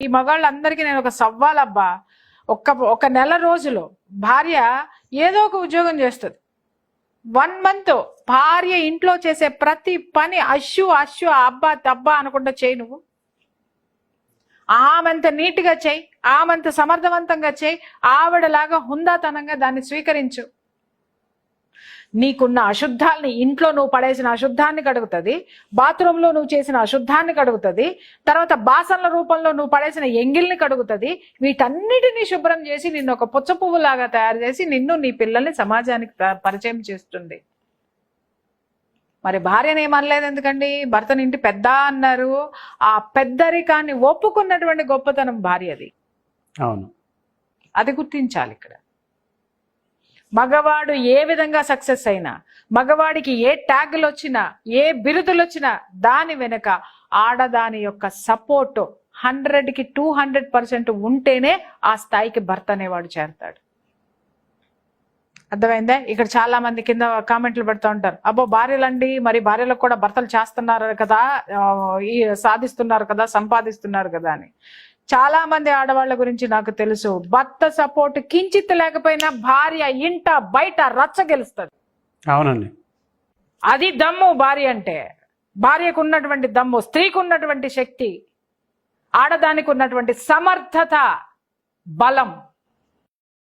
ఈ మగాళ్ళందరికీ నేను ఒక సవ్వాలబ్బా, ఒక నెల రోజులు భార్య ఏదో ఒక ఉద్యోగం చేస్తుంది. 1 month భార్య ఇంట్లో చేసే ప్రతి పని అశ్షు అబ్బా తబ్బా అనుకుంటా చేయి. నువ్వు ఆమెంత నీట్గా చేయి, ఆమెంత సమర్థవంతంగా చేయి, ఆవిడలాగా హుందాతనంగా దాన్ని స్వీకరించు. నీకున్న అశుద్ధాల్ని, ఇంట్లో నువ్వు పడేసిన అశుద్ధాన్ని కడుగుతుంది, బాత్రూంలో నువ్వు చేసిన అశుద్ధాన్ని కడుగుతుంది, తర్వాత బాసన్ల రూపంలో నువ్వు పడేసిన ఎంగిల్ని కడుగుతుంది. వీటన్నిటినీ శుభ్రం చేసి నిన్ను ఒక పుచ్చ పువ్వులాగా తయారు చేసి నిన్ను, నీ పిల్లల్ని సమాజానికి పరిచయం చేస్తుంది. మరి భార్యను ఏమనలేదు ఎందుకండి? భర్తని ఇంటి పెద్ద అన్నారు. ఆ పెద్దరికాన్ని ఒప్పుకున్నటువంటి గొప్పతనం భార్యది. అవును, అది గుర్తించాలి ఇక్కడ. మగవాడు ఏ విధంగా సక్సెస్ అయినా, మగవాడికి ఏ ట్యాగులు వచ్చినా, ఏ బిరుదులు వచ్చినా, దాని వెనుక ఆడదాని యొక్క సపోర్ట్ 100కి 200% ఉంటేనే ఆ స్థాయికి భర్త అనేవాడు చేరతాడు. అర్థమైందా? ఇక్కడ చాలా మంది కింద కామెంట్లు పెడుతూ ఉంటారు, అబ్బో భార్యలండి, మరి భార్యలకు కూడా భర్తలు చేస్తున్నారు కదా, సాధిస్తున్నారు కదా, సంపాదిస్తున్నారు కదా అని. చాలా మంది ఆడవాళ్ల గురించి నాకు తెలుసు, భర్త సపోర్ట్ కించిత్ లేకపోయినా భార్య ఇంట బయట రచ్చ గెలుస్తుంది. అవునండి, అది దమ్ము భార్య అంటే. భార్యకు ఉన్నటువంటి దమ్ము, స్త్రీకి ఉన్నటువంటి శక్తి, ఆడదానికి ఉన్నటువంటి సమర్థత, బలం.